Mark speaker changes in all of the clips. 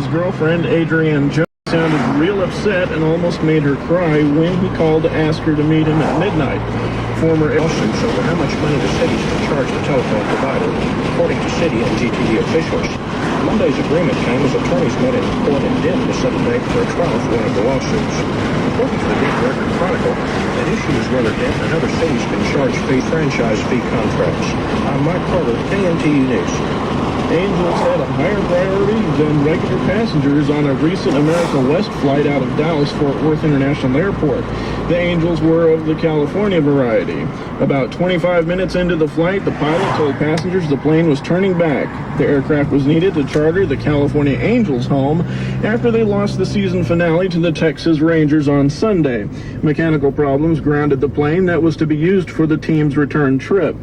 Speaker 1: his girlfriend, Adrienne Jones, sounded real upset and almost made her cry when he called to ask her to meet him at midnight. Former lawsuits over how much money the cities can charge the telephone provider, according to city and GTD officials. Monday's agreement came as attorneys met in court in Denton to set a date for a trial for one of the lawsuits. According to the Denton Record Chronicle, at issue is whether Denton and other cities can charge franchise fee contracts. I'm Mike Carter, KMTU News. Angels had a higher priority than regular passengers on a recent America West flight out of Dallas-Fort Worth International Airport. The Angels were of the California variety. About 25 minutes into the flight, the pilot told passengers the plane was turning back. The aircraft was needed to charter the California Angels home after they lost the season finale to the Texas Rangers on Sunday. Mechanical problems grounded the plane that was to be used for the team's return trip.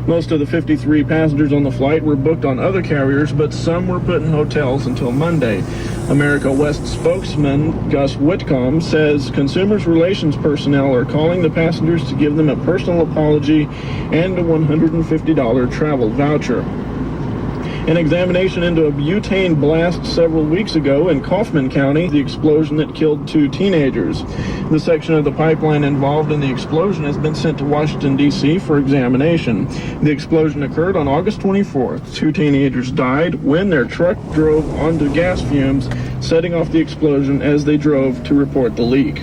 Speaker 1: Most of the 53 passengers on the flight were booked on other carriers, but some were put in hotels until Monday. America West spokesman Gus Whitcomb says consumers relations personnel are calling the passengers to give them a personal apology and a $150 travel voucher. An examination into a butane blast several weeks ago in Kaufman County, the explosion that killed 2 teenagers. The section of the pipeline involved in the explosion has been sent to Washington, D.C. for examination. The explosion occurred on August 24th. 2 teenagers died when their truck drove onto gas fumes, setting off the explosion as they drove to report the leak.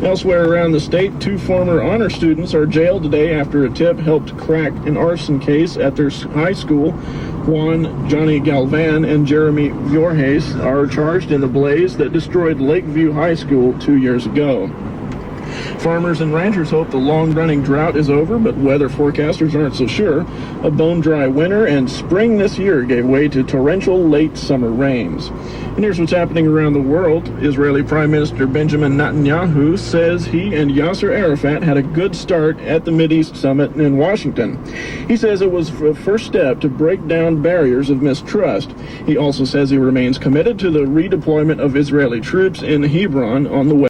Speaker 1: Elsewhere around the state, 2 former honor students are jailed today after a tip helped crack an arson case at their high school. Juan Johnny Galvan and Jeremy Voorhees are charged in the blaze that destroyed Lakeview High School 2 years ago. Farmers and ranchers hope the long-running drought is over, but weather forecasters aren't so sure. A bone-dry winter and spring this year gave way to torrential late summer rains. And here's what's happening around the world. Israeli Prime Minister Benjamin Netanyahu says he and Yasser Arafat had a good start at the Mideast Summit in Washington. He says it was a first step to break down barriers of mistrust. He also says he remains committed to the redeployment of Israeli troops in Hebron on the west.